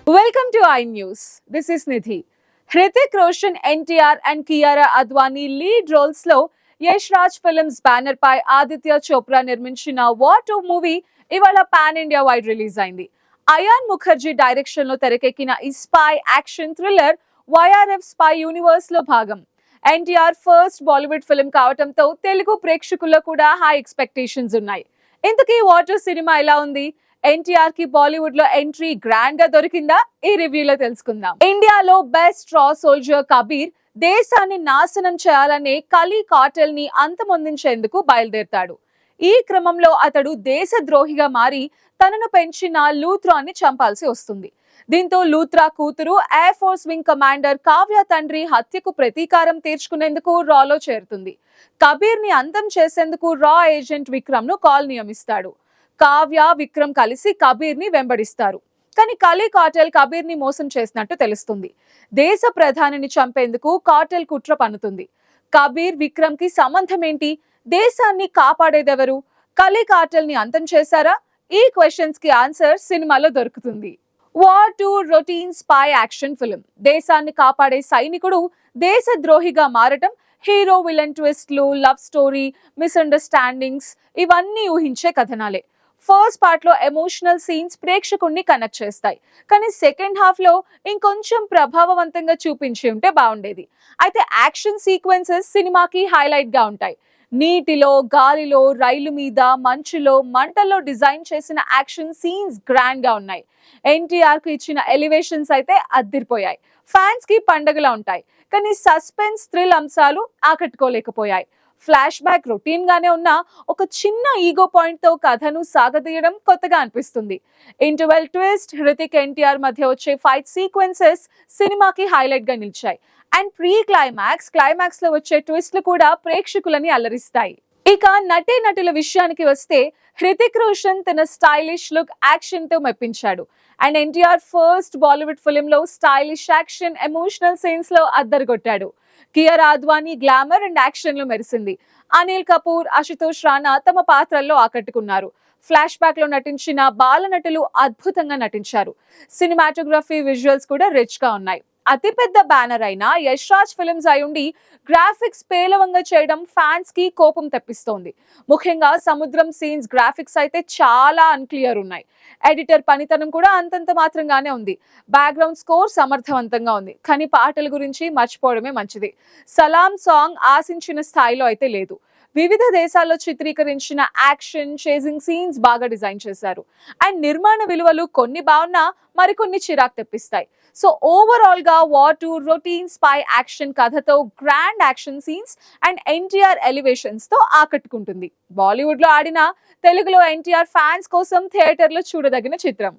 Welcome to iNews. This is Nidhi. Hrithik Roshan, NTR and Kiara Advani lead roles లో Yash Raj films banner పై ఆదిత్య చోప్రా నిర్మించిన war 2 movie ఇవాళ pan India wide release అయింది. Ion Mukherjee direction లో తెరకెక్కిన ఈ spy action thriller YRF spy universe లో భాగం. NTR first Bollywood film కావడంతో తెలుగు ప్రేక్షకుల్లో కూడా హై ఎక్స్పెక్టేషన్స్ ఉన్నాయి. ఇంతకీ వార్ 2 సినిమా ఎలా ఉంది? ఎన్టీఆర్ కి బాలీవుడ్ లో ఎంట్రీ గ్రాండ్ గా దొరికిందా? ఈ రివ్యూలో తెలుసుకుందాం. ఇండియాలో బెస్ట్ రా సోల్జర్ కబీర్ దేశాన్ని నాశనం చేయాలనే కలీ కార్టెల్ ని అంతమొందించేందుకు బయలుదేరతాడు. ఈ క్రమంలో అతడు దేశద్రోహిగా మారి తనను పెంచిన లూథ్రాని చంపాల్సి వస్తుంది. దీంతో లూథ్రా కూతురు air force wing commander Kavya తండ్రి హత్యకు ప్రతీకారం తీర్చుకునేందుకు రాలో చేరుతుంది. కబీర్ ని అంతం చేసేందుకు రా ఏజెంట్ విక్రమ్ ను కాల్ నియమిస్తాడు. కావ్య విక్రమ్ కలిసి కబీర్ ని వెంబడిస్తారు. కానీ కలీ కార్టెల్ కబీర్ ని మోసం చేసినట్టు తెలుస్తుంది. దేశ ప్రధానిని చంపేందుకు కార్టెల్ కుట్ర పన్నుతుంది. కబీర్ విక్రమ్ కి సంబంధం ఏంటి? దేశాన్ని కాపాడేదెవరు? కలీ కార్టెల్ ని అంతం చేశారా? ఈ క్వశ్చన్స్ కి ఆన్సర్ సినిమాలో దొరుకుతుంది. War 2 routine spy action film. దేశాన్ని కాపాడే సైనికుడు దేశద్రోహిగా మారటం, హీరో విలన్ ట్విస్ట్లు, లవ్ స్టోరీ, మిస్అండర్స్టాండింగ్స్ ఇవన్నీ ఊహించే కథనాలే. ఫస్ట్ పార్ట్ లో ఎమోషనల్ సీన్స్ ప్రేక్షకుణ్ణి కనెక్ట్ చేస్తాయి. కానీ సెకండ్ హాఫ్ లో ఇంకొంచెం ప్రభావవంతంగా చూపించి ఉంటే బాగుండేది. అయితే యాక్షన్ సీక్వెన్సెస్ సినిమాకి హైలైట్ గా ఉంటాయి. నీటిలో, గాలిలో, రైలు మీద, మంచులో, మంటల్లో డిజైన్ చేసిన యాక్షన్ సీన్స్ గ్రాండ్ గా ఉన్నాయి. ఎన్టీఆర్ కు ఇచ్చిన ఎలివేషన్స్ అయితే అద్దిరిపోయాయి. ఫ్యాన్స్ కి పండగలా ఉంటాయి. కానీ సస్పెన్స్ థ్రిల్ అంశాలు ఆకట్టుకోలేకపోయాయి. ఫ్లాష్ బ్యాక్ రొటీన్ గానే ఉన్న ఒక చిన్న ఈగో పాయింట్ తో కథను సాగదీయడం కొత్తగా అనిపిస్తుంది. ఇంటర్వెల్ ట్విస్ట్, హృతిక్ ఎన్టీఆర్ మధ్య వచ్చే ఫైట్ సీక్వెన్సెస్ సినిమాకి హైలైట్ గా నిలిచాయి. అండ్ క్లైమాక్స్ లో వచ్చే ట్విస్ట్లు కూడా ప్రేక్షకులని అలరిస్తాయి. ఇక నటుల విషయానికి వస్తే హృతిక్ రోషన్ తన స్టైలిష్ లుక్, యాక్షన్ తో మెప్పించాడు. And NTR first Bollywood film లో స్టైలిష్ యాక్షన్, ఎమోషనల్ సీన్స్ లో అద్దరుగొట్టాడు. Kiara Advani glamour and action లో మెరిసింది. అనిల్ కపూర్, అశుతోష్ రాణా తమ పాత్రల్లో ఆకట్టుకున్నారు. ఫ్లాష్ బ్యాక్ లో నటించిన బాల నటులు అద్భుతంగా నటించారు. సినిమాటోగ్రఫీ, విజువల్స్ కూడా రిచ్ గా ఉన్నాయి. అతిపెద్ద బ్యానర్ అయిన యష్ రాజ్ ఫిల్మ్స్ అయ్యుండి గ్రాఫిక్స్ పేలవంగా చేయడం ఫ్యాన్స్ కి కోపం తెప్పిస్తోంది. ముఖ్యంగా సముద్రం సీన్స్ గ్రాఫిక్స్ అయితే చాలా అన్క్లియర్ ఉన్నాయి. ఎడిటర్ పనితనం కూడా అంతంత మాత్రంగానే ఉంది. బ్యాక్గ్రౌండ్ స్కోర్ సమర్థవంతంగా ఉంది. కానీ పాటల గురించి మర్చిపోవడమే మంచిది. సలాం సాంగ్ ఆశించిన స్థాయిలో అయితే లేదు. వివిధ దేశాల్లో చిత్రీకరించిన యాక్షన్, చేసింగ్ సీన్స్ బాగా డిజైన్ చేశారు. అండ్ నిర్మాణ విలువలు కొన్ని బాగున్నా మరికొన్ని చిరాకు తెప్పిస్తాయి. సో ఓవరాల్ గా వార్ 2 రొటీన్ స్పై యాక్షన్ కథతో, grand action scenes and NTR elevations తో ఆకట్టుకుంటుంది. బాలీవుడ్ లో ఆడిన తెలుగులో ఎన్టీఆర్ ఫ్యాన్స్ కోసం థియేటర్ లో చూడదగిన చిత్రం.